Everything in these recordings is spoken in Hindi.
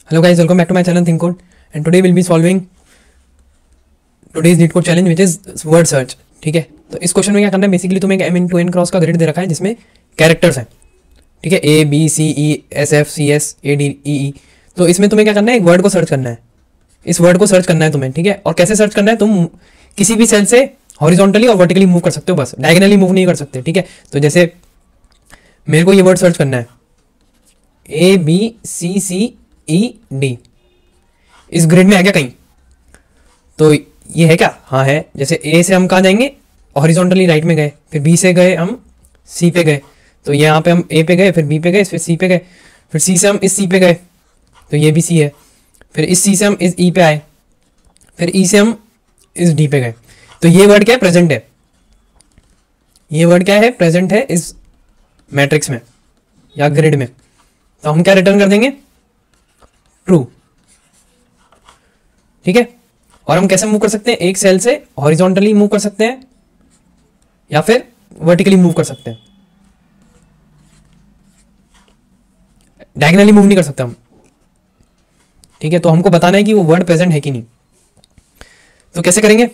Hello guys, welcome back to my channel Think Code, and today we'll be solving today's LeetCode challenge which is word search। ठीक है, तो इस क्वेश्चन में क्या करना है, बेसिकली तुम्हें एक m into n क्रॉस का ग्रिड दे रखा है जिसमें कैरेक्टर्स हैं। ठीक है, A B C E S F C S A D E E। तो इसमें तुम्हें क्या करना है, एक वर्ड को सर्च करना है, इस वर्ड को सर्च करना है तुम्हें। ठीक है, और कैसे सर्च करना है, तुम किसी भी सेल से हॉरिजॉन्टली और वर्टिकली मूव कर सकते हो, बस डायगोनली मूव नहीं कर सकते। ठीक है, तो जैसे मेरे को ये वर्ड सर्च करना है A B C C E D, इस ग्रिड में है क्या कहीं, तो ये है क्या, हाँ है। जैसे ए से हम कहाँ जाएंगे, हॉरिजॉन्टली राइट में गए, फिर बी से गए हम सी पे गए, तो यहाँ पे हम ए पे गए, फिर बी पे गए, फिर सी पे गए, फिर सी से हम इस सी पे गए, तो ये भी सी है, फिर इस सी से हम इस ई पे आए, फिर ई से हम इस डी पे गए। तो ये वर्ड क्या है, प्रेजेंट है। ये वर्ड क्या है, प्रेजेंट है इस मैट्रिक्स में या ग्रिड में। तो हम क्या रिटर्न कर देंगे, ट्रू। ठीक है, और हम कैसे मूव कर सकते हैं, एक सेल से हॉरिजॉन्टली मूव कर सकते हैं या फिर वर्टिकली मूव कर सकते हैं, डायगोनली मूव नहीं कर सकते हम। ठीक है, तो हमको बताना है कि वो वर्ड प्रेजेंट है कि नहीं। तो कैसे करेंगे,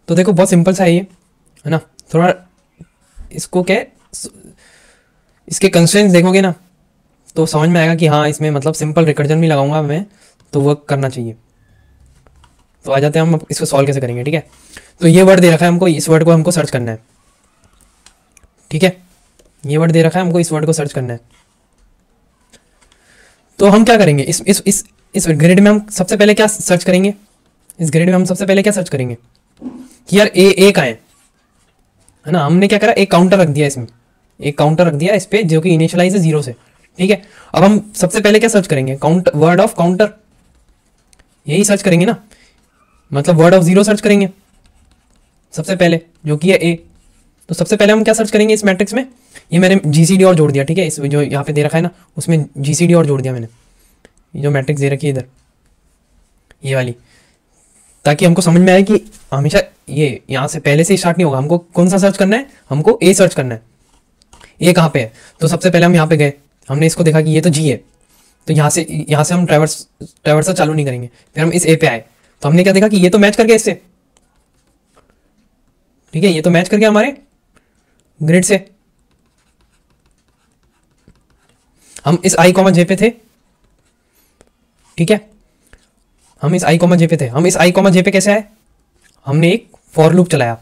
तो देखो बहुत सिंपल सा है ये, है ना। थोड़ा इसको क्या, इसके कंस्ट्रेंट्स देखोगे ना तो समझ में आएगा कि हाँ इसमें मतलब सिंपल रिकर्जन भी लगाऊंगा मैं तो वर्क करना चाहिए। तो आ जाते हैं हम इसको सॉल्व कैसे करेंगे। ठीक है, तो ये वर्ड दे रखा है हमको, इस वर्ड को हमको सर्च करना है। ठीक है, ये वर्ड दे रखा है हमको, इस वर्ड को सर्च करना है। तो हम क्या करेंगे, इस ग्रिड में हम सबसे पहले क्या सर्च करेंगे, इस ग्रिड में हम सबसे पहले क्या सर्च करेंगे कि यार ए कहाँ है ना। हमने क्या करा, एक काउंटर रख दिया इसमें, एक काउंटर रख दिया इस पे जो कि इनिशियलाइज है 0 से। ठीक है, अब हम सबसे पहले क्या सर्च करेंगे, काउंट वर्ड ऑफ काउंटर, यही सर्च करेंगे ना, मतलब वर्ड ऑफ 0 सर्च करेंगे सबसे पहले, जो कि है ए। तो सबसे पहले हम क्या सर्च करेंगे इस मैट्रिक्स में, ये मैंने जीसीडी और जोड़ दिया। ठीक है, इस जो यहाँ पे दे रखा है ना उसमें जीसीडी और जोड़ दिया मैंने, ये जो मैट्रिक्स दे रखी है इधर ये वाली, ताकि हमको समझ में आए कि हमेशा ये यहाँ से पहले से स्टार्ट नहीं होगा। हमको कौन सा सर्च करना है, हमको ए सर्च करना है। ए कहाँ पे है, तो सबसे पहले हम यहाँ पे गए, हमने इसको देखा कि ये तो जी है, तो यहाँ से हम ट्रैवर्सर चालू नहीं करेंगे। फिर हम इस ए पे आए, तो हमने क्या देखा कि ये तो मैच कर गया इससे। ठीक है, ये तो मैच कर गया हमारे ग्रिड से। हम इस आई कॉमा जे पे थे। ठीक है, हम इस आई कॉमा जे पे थे, हम इस आई कॉमा जे पे कैसे आए, हमने एक फॉर लूप चलाया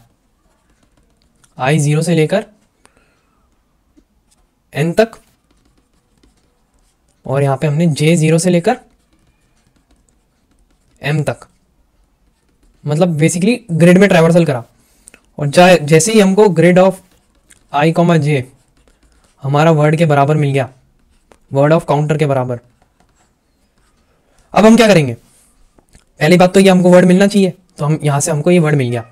आई 0 से लेकर एन तक, और यहां पे हमने जे 0 से लेकर एम तक, मतलब बेसिकली ग्रिड में ट्रैवर्सल करा। और जैसे ही हमको ग्रिड ऑफ आई कॉमा जे हमारा वर्ड के बराबर मिल गया, वर्ड ऑफ काउंटर के बराबर, अब हम क्या करेंगे, पहली बात तो ये हमको वर्ड मिलना चाहिए, तो हम यहां से हमको ये वर्ड मिल गया,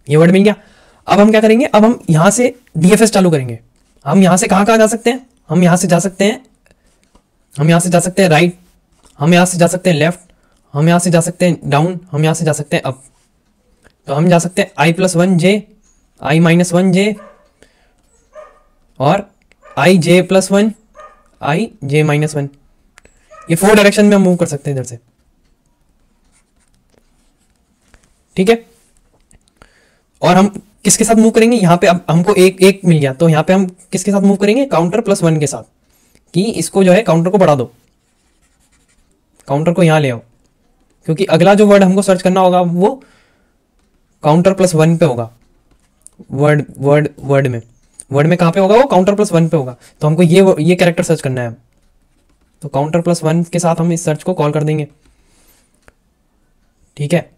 ये वर्ड मिल गया। अब हम क्या करेंगे, अब हम यहां से डीएफएस चालू करेंगे। हम यहां से कहां जा सकते हैं, हम यहां से जा सकते हैं, हम यहां से जा सकते हैं राइट, हम यहां से जा सकते हैं लेफ्ट, हम यहां से जा सकते हैं डाउन, हम यहां से जा सकते हैं अप। तो हम जा सकते हैं i+1 j, i-1 j और i+j+1, i+j-1। ये 4 डायरेक्शन में हम मूव कर सकते हैं इधर से। ठीक है, और हम किसके साथ मूव करेंगे, यहाँ पे अब हमको एक मिल गया, तो यहाँ पे हम किसके साथ मूव करेंगे, काउंटर +1 के साथ, कि इसको जो है काउंटर को बढ़ा दो, काउंटर को यहाँ ले आओ, क्योंकि अगला जो वर्ड हमको सर्च करना होगा वो काउंटर +1 पे होगा। वर्ड में कहाँ पे होगा, वो काउंटर +1 पे होगा। तो हमको ये कैरेक्टर सर्च करना है, तो काउंटर +1 के साथ हम इस सर्च को कॉल कर देंगे। ठीक है,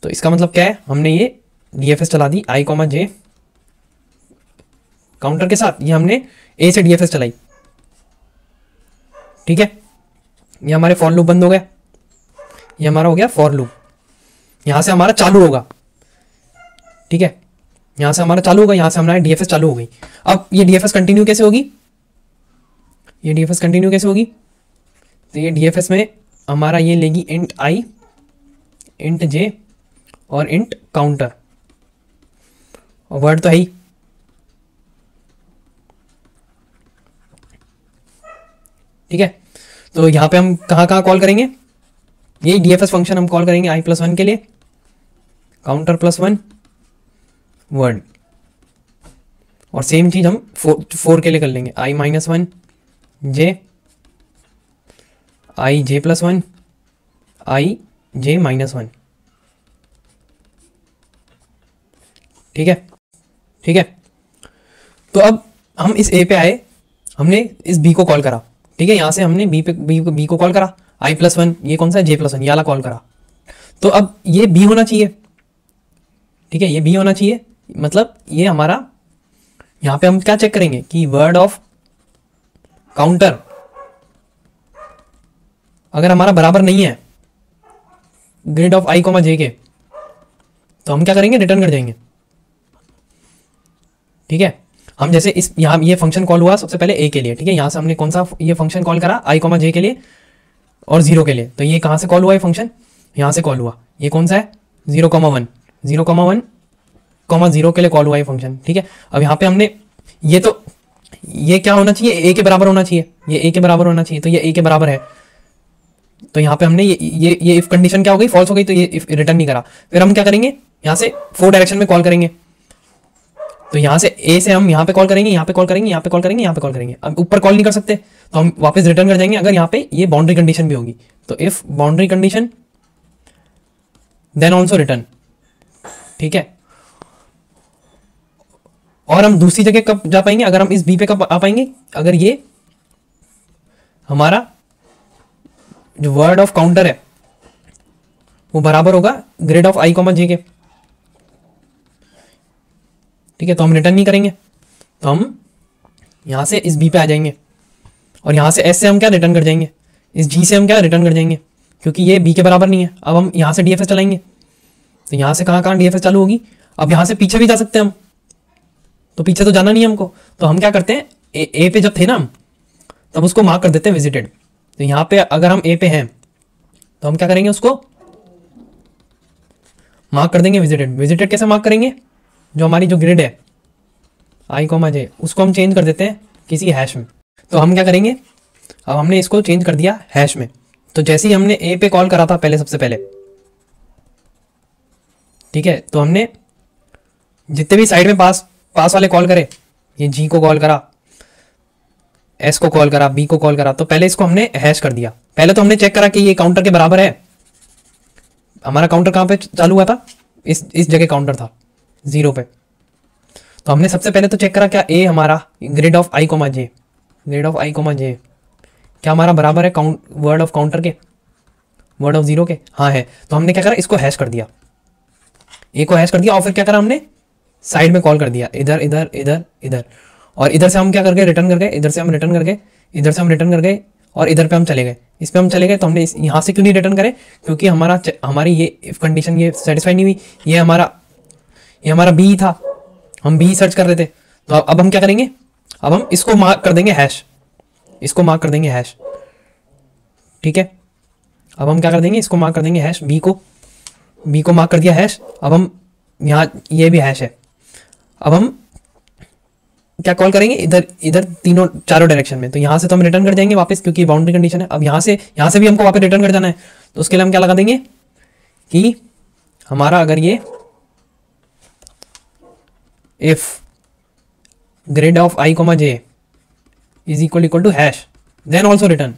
तो इसका मतलब क्या है, हमने ये डीएफएस चला दी आई कॉमा जे काउंटर के साथ, ये हमने ए से डीएफएस चलाई। ठीक है, ये हमारे फॉर लूप बंद हो गया, ये हमारा हो गया फॉर लूप, यहां से हमारा चालू होगा। ठीक है, यहां से हमारा चालू होगा, यहां से हमारा डीएफएस चालू हो गई। अब ये डीएफएस कंटिन्यू कैसे होगी, ये डीएफएस कंटिन्यू कैसे होगी, तो ये डीएफएस में हमारा ये लेगी इंट आई, इंट जे और इंट काउंटर, और वर्ड तो है ही। ठीक है, तो यहाँ पे हम कहाँ कहाँ कॉल करेंगे, यही डीएफएस फंक्शन हम कॉल करेंगे i+1 के लिए, काउंटर +1 वर्ड, और सेम चीज हम 4 के लिए कर लेंगे, i-1 j, ij+1, ij-1। ठीक है, ठीक है। तो अब हम इस ए पे आए, हमने इस बी को कॉल करा, ठीक है, यहां से हमने बी को कॉल करा, i+1, ये कौन सा है, j+1, ये वाला कॉल करा। तो अब ये बी होना चाहिए, ठीक है, ये बी होना चाहिए, मतलब ये हमारा, यहां पे हम क्या चेक करेंगे कि वर्ड ऑफ काउंटर अगर हमारा बराबर नहीं है ग्रिड ऑफ i, j के, तो हम क्या करेंगे, रिटर्न कर जाएंगे। ठीक है, हम जैसे इस यहाँ ये फंक्शन कॉल हुआ सबसे पहले ए के लिए, ठीक है, यहाँ से हमने कौन सा ये फंक्शन कॉल करा, i, j के लिए और 0 के लिए। तो ये कहाँ से कॉल हुआ, ये फंक्शन यहाँ से कॉल हुआ, ये कौन सा है, 0,1, 0,0 के लिए कॉल हुआ ये फंक्शन। ठीक है, अब यहाँ पे हमने ये, तो ये क्या होना चाहिए, ए के बराबर होना चाहिए, ये ए के बराबर होना चाहिए, तो ये ए के बराबर है। तो यहाँ पे हमने ये इफ कंडीशन क्या हो गई, फॉल्स हो गई, तो ये इफ रिटर्न नहीं करा। फिर हम क्या करेंगे, यहाँ से 4 डायरेक्शन में कॉल करेंगे। तो यहाँ से ए से हम यहाँ पे कॉल करेंगे, यहाँ पे कॉल करेंगे, यहाँ पे कॉल करेंगे, यहाँ पे कॉल करेंगे। अब ऊपर कॉल नहीं कर सकते तो हम वापस रिटर्न कर जाएंगे अगर यहाँ पे ये बाउंड्री कंडीशन भी होगी। तो if boundary condition then also return. ठीक है, और हम दूसरी जगह कब जा पाएंगे, अगर हम इस बी पे कब आ पाएंगे, अगर ये हमारा जो वर्ड ऑफ काउंटर है वो बराबर होगा ग्रेड ऑफ i, j के। ठीक है, तो हम रिटर्न नहीं करेंगे, तो हम यहां से इस b पे आ जाएंगे और यहां से s से हम क्या रिटर्न कर जाएंगे, इस g से हम क्या रिटर्न कर जाएंगे, क्योंकि ये b के बराबर नहीं है। अब हम यहां से डीएफएस चलाएंगे, तो यहां से कहां कहां डीएफएस चालू होगी। अब यहां से पीछे भी जा सकते हैं हम, तो पीछे तो जाना नहीं है हमको, तो हम क्या करते हैं, ए पे जब थे ना हम, तब उसको मार्क कर देते हैं विजिटेड। तो यहाँ पे अगर हम ए पे हैं तो हम क्या करेंगे, उसको मार्क कर देंगे विजिटेड। विजिटेड कैसे मार्क करेंगे, जो हमारी जो ग्रिड है i, j, उसको हम चेंज कर देते हैं किसी हैश में। तो हम क्या करेंगे, अब हमने इसको चेंज कर दिया हैश में। तो जैसे ही हमने ए पे कॉल करा था पहले, सबसे पहले, ठीक है, तो हमने जितने भी साइड में पास वाले कॉल करे, ये जी को कॉल करा, एस को कॉल करा, बी को कॉल करा, तो पहले इसको हमने हैश कर दिया। पहले तो हमने चेक करा कि ये काउंटर के बराबर है। हमारा काउंटर कहाँ पे चालू हुआ था, इस जगह काउंटर था 0 पे। तो हमने सबसे पहले तो चेक करा क्या ए हमारा grid of i, j, grid of i, j क्या हमारा बराबर है वर्ड ऑफ काउंटर के, वर्ड ऑफ 0 के, हाँ है। तो हमने क्या करा, इसको हैश कर दिया, ए को हैश कर दिया, और फिर क्या करा हमने साइड में कॉल कर दिया, इधर इधर इधर इधर, और इधर से हम क्या कर गए, रिटर्न कर गए, इधर से हम रिटर्न कर गए, इधर से हम रिटर्न कर गए, और इधर पे हम चले गए, इस पे हम चले गए। तो हमने यहाँ से क्यों नहीं रिटर्न करे, क्योंकि हमारी ये इफ कंडीशन ये सेटिस्फाई नहीं हुई, ये हमारा बी था, हम बी सर्च कर रहे थे। तो अब हम क्या करेंगे, अब हम इसको मार्क कर देंगे हैश, इसको मार्क कर देंगे हैश। ठीक है, अब हम क्या कर देंगे, इसको मार्क कर देंगे हैश, बी को मार्क कर दिया हैश। अब हम यहाँ ये भी हैश है, अब हम क्या कॉल करेंगे, इधर चारों डायरेक्शन में। तो यहाँ से तो हम रिटर्न कर जाएंगे वापस, क्योंकि बाउंड्री कंडीशन है। अब यहाँ से भी हमको वापस रिटर्न कर जाना है, तो उसके लिए हम क्या लगा देंगे कि हमारा अगर ये if grid of i, j is equal to hash then also return.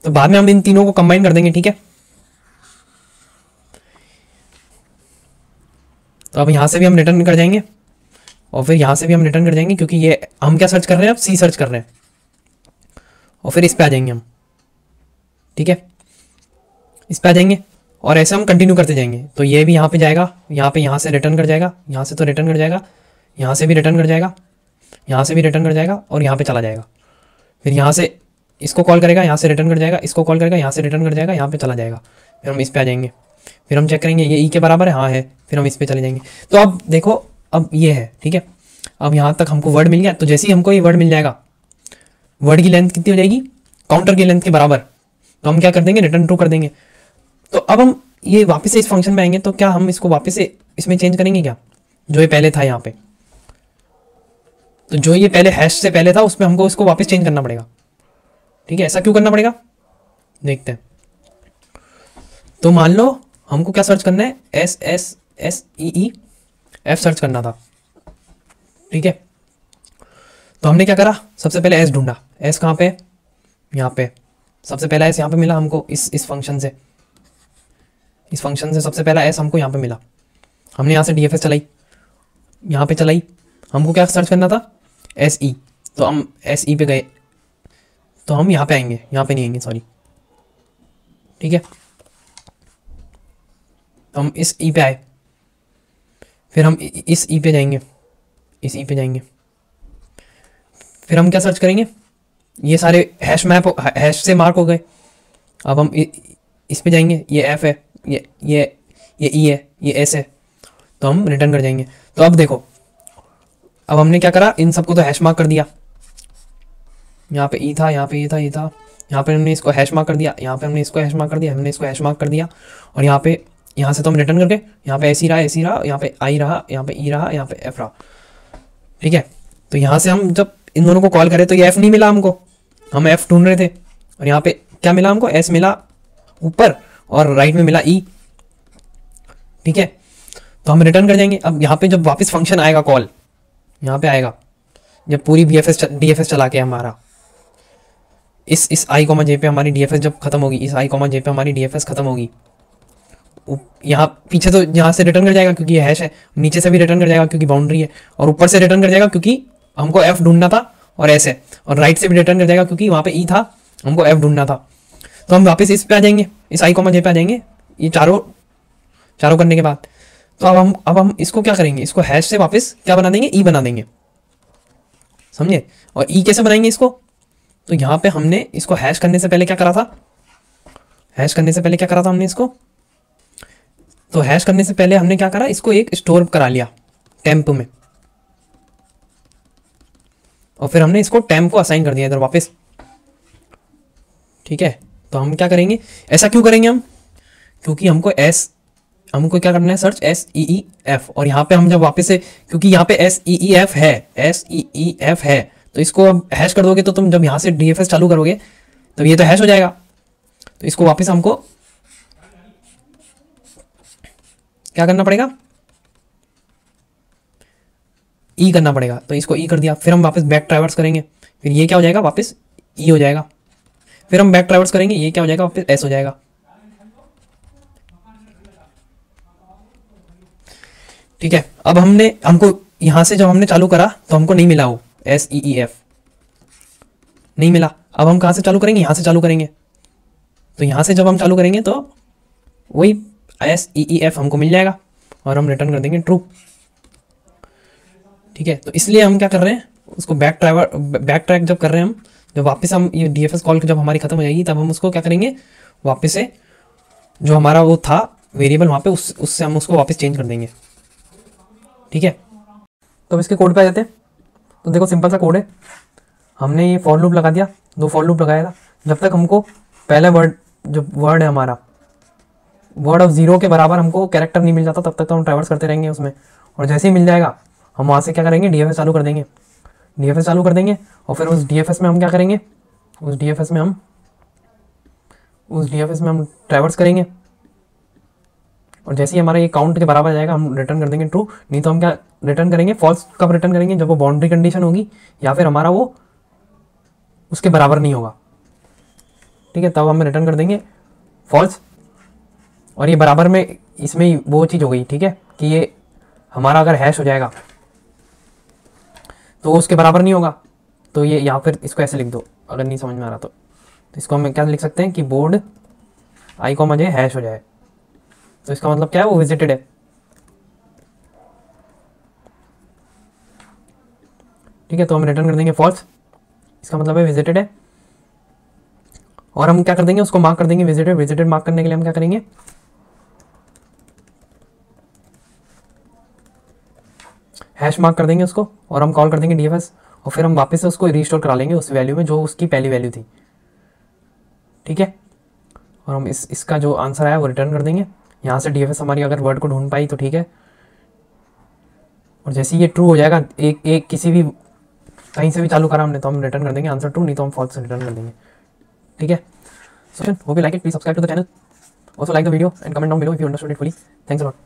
तो बाद में हम इन तीनों को कंबाइन कर देंगे। ठीक है, तो अब यहां से भी हम रिटर्न कर जाएंगे और फिर यहां से भी हम रिटर्न कर जाएंगे, क्योंकि ये हम क्या सर्च कर रहे हैं, अब सी सर्च कर रहे हैं, और फिर इस पे आ जाएंगे हम। ठीक है, इस पे आ जाएंगे और ऐसे हम कंटिन्यू करते जाएंगे। तो ये भी यहाँ पे जाएगा, यहाँ से रिटर्न कर जाएगा, यहाँ से तो रिटर्न कर जाएगा, यहाँ से भी रिटर्न कर जाएगा, यहाँ से भी रिटर्न कर जाएगा, और यहाँ पे चला जाएगा। फिर यहाँ से इसको कॉल करेगा, यहाँ से रिटर्न कर जाएगा, इसको कॉल करेगा, यहाँ से रिटर्न कर जाएगा, यहाँ पे चला जाएगा। फिर हम इस पे आ जाएंगे, फिर हम चेक करेंगे ये ई के बराबर है, हाँ है, फिर हम इस पे चले जाएंगे। तो अब देखो, अब ये है। ठीक है, अब यहाँ तक हमको वर्ड मिल गया। तो जैसे ही हमको ये वर्ड मिल जाएगा, वर्ड की लेंथ कितनी हो जाएगी, काउंटर की लेंथ के बराबर, तो हम क्या कर देंगे, रिटर्न ट्रू कर देंगे। तो अब हम ये वापस से इस फंक्शन में आएंगे, तो क्या हम इसको वापस से इसमें चेंज करेंगे क्या, जो ये पहले था यहाँ पे। तो जो ये पहले हैश से पहले था उसमें हमको इसको वापस चेंज करना पड़ेगा। ठीक है, ऐसा क्यों करना पड़ेगा देखते हैं। तो मान लो हमको क्या सर्च करना है, S S S E E F search करना था, ठीक है। तो हमने क्या करा, सबसे पहले एस ढूंढा। एस कहाँ पे, यहाँ पे। सबसे पहला एस यहाँ पे मिला हमको इस फंक्शन से, इस फंक्शन से सबसे पहला एस हमको यहाँ पे मिला। हमने यहाँ से डीएफएस चलाई, यहाँ पे चलाई, हमको क्या सर्च करना था, एस ई। तो हम एस ई पे गए, तो हम यहाँ पे आएंगे, यहाँ पे नहीं आएंगे सॉरी, ठीक है। तो हम इस ई पे आए, फिर हम इस ई पे जाएंगे, इस ई पे जाएंगे, फिर हम क्या सर्च करेंगे, ये सारे हैश मैप हैश से मार्क हो गए। अब हम इस पे जाएंगे, ये एफ है, ये ई है, ये एस है, तो हम रिटर्न कर जाएंगे। तो अब देखो, अब हमने क्या करा, इन सबको तो हैश मार्क कर दिया। यहाँ पे ई था, यहाँ पे ये था, ये था, यहाँ पे हमने इसको हैश मार्क कर दिया, यहाँ पे हमने इसको हैश मार्क कर दिया, हमने इसको हैश मार्क कर दिया। और यहाँ पे, यहाँ से तो हम रिटर्न करके, यहाँ पे ऐसी रहा, ऐसी रहा, यहाँ पे आई रहा, यहाँ पे ई रहा, यहाँ पे एफ रहा, ठीक है। तो यहाँ से हम जब इन दोनों को कॉल करें तो ये एफ नहीं मिला हमको, हम एफ ढूंढ रहे थे। और यहाँ पे क्या मिला हमको, एस मिला ऊपर और राइट में मिला ई, ठीक है। तो हम रिटर्न कर जाएंगे। अब यहाँ पे जब वापस फंक्शन आएगा कॉल, यहाँ पे आएगा जब पूरी डीएफएस चला के हमारा, इस आई कॉमा जे पे हमारी डीएफएस जब खत्म होगी, इस आई कॉमा जे पे हमारी डीएफएस खत्म होगी, यहाँ पीछे तो यहाँ से रिटर्न कर जाएगा क्योंकि ये हैश है, नीचे से भी रिटर्न कर जाएगा क्योंकि बाउंड्री है, और ऊपर से रिटर्न कर जाएगा क्योंकि हमको एफ ढूंढना था और एस है, और राइट से भी रिटर्न कर जाएगा क्योंकि वहाँ पे ई था, हमको एफ ढूंढना था। तो हम वापस इस पे आ जाएंगे, इस आई कॉमा जे पे आ जाएंगे, ये चारों करने के बाद। तो अब हम इसको क्या करेंगे, इसको हैश से वापस क्या बना देंगे, ई बना देंगे, समझे। और ई कैसे बनाएंगे इसको, तो यहाँ पे हमने इसको हैश करने से पहले क्या करा था, हैश करने से पहले क्या करा था हमने इसको, तो हैश करने से पहले हमने क्या करा, इसको एक स्टोर करा लिया टेम्प में, और फिर हमने इसको टेम्प को असाइन कर दिया इधर वापस, ठीक है। तो हम क्या करेंगे, ऐसा क्यों करेंगे हम, क्योंकि हमको क्या करना है, search S E E F. और यहाँ पे हम जब वापस से, क्योंकि यहाँ पे एस ई ई एफ है, एस ई ई एफ है, तो इसको अब हैश कर दोगे तो तुम जब यहाँ से डीएफएस चालू करोगे तो ये तो हैश हो जाएगा। तो इसको वापस हमको क्या करना पड़ेगा, ई करना पड़ेगा। तो इसको ई कर दिया, फिर हम वापस बैक ट्रैवर्स करेंगे, फिर ये क्या हो जाएगा, वापस ई हो जाएगा। फिर हम बैक ट्रैवर्स करेंगे, ये क्या हो जाएगा, वापस एस हो जाएगा, ठीक है। अब हमको यहां से जब हमने चालू करा तो हमको नहीं मिला वो एस ई ई एफ, नहीं मिला। अब हम कहां से चालू करेंगे, यहां से चालू करेंगे। तो यहां से जब हम चालू करेंगे तो वही एस ई ई एफ हमको मिल जाएगा और हम रिटर्न कर देंगे ट्रू, ठीक है। तो इसलिए हम क्या कर रहे हैं, उसको बैक ट्रैक जब कर रहे हैं हम, जब वापस हम ये डीएफएस कॉल जब हमारी खत्म हो जाएगी तब हम उसको क्या करेंगे, वापस से जो हमारा वो था वेरिएबल वहाँ पे उससे हम उसको वापस चेंज कर देंगे, ठीक है। तो अब इसके कोड पे आ जाते हैं। तो देखो सिंपल सा कोड है, हमने ये फॉर लूप लगा दिया, 2 फॉर लूप लगाया था। जब तक हमको पहला जो वर्ड है हमारा, वर्ड ऑफ 0 के बराबर हमको कैरेक्टर नहीं मिल जाता, तब तक तो हम ट्रैवर्स करते रहेंगे उसमें। और जैसे ही मिल जाएगा हम वहाँ से क्या करेंगे, डीएफएस चालू कर देंगे, डीएफएस चालू कर देंगे। और फिर उस डीएफएस में हम क्या करेंगे, उस डीएफएस में हम ट्रैवर्स करेंगे। और जैसे ही हमारा ये काउंट के बराबर आ जाएगा हम रिटर्न कर देंगे ट्रू, नहीं तो हम क्या रिटर्न करेंगे, फॉल्स। कब रिटर्न करेंगे, जब वो बाउंड्री कंडीशन होगी या फिर हमारा वो उसके बराबर नहीं होगा, ठीक है, तब हम रिटर्न कर देंगे फॉल्स। और ये बराबर में इसमें वो चीज़ हो गई, ठीक है, कि ये हमारा अगर हैश हो जाएगा तो उसके बराबर नहीं होगा। तो ये या फिर इसको ऐसे लिख दो अगर नहीं समझ में आ रहा तो इसको हम क्या लिख सकते हैं कि बोर्ड आई को मजे हैश हो जाए। तो इसका मतलब क्या है, वो विजिटेड है, ठीक है। तो हम रिटर्न कर देंगे फॉल्स, इसका मतलब है विजिटेड है। और हम क्या कर देंगे, उसको मार्क कर देंगे विजिटेड मार्क करने के लिए हम क्या करेंगे, हैश मार्क कर देंगे उसको, और हम कॉल कर देंगे डीएफएस। और फिर हम वापस से उसको रीस्टोर करा लेंगे उस वैल्यू में जो उसकी पहली वैल्यू थी, ठीक है। और हम इसका जो आंसर आया वो रिटर्न कर देंगे। यहाँ से डीएफएस हमारी अगर वर्ड को ढूंढ पाई तो ठीक है, और जैसे ये ट्रू हो जाएगा, एक किसी भी कहीं से भी चालू करा हमने, तो हम रिटर्न कर देंगे आंसर ट्रू, नहीं तो हम फॉल्स रिटर्न कर देंगे, ठीक है, so hope you like it, please subscribe to the channel, also like the video and comment down below if you understood it fully. Thanks a lot.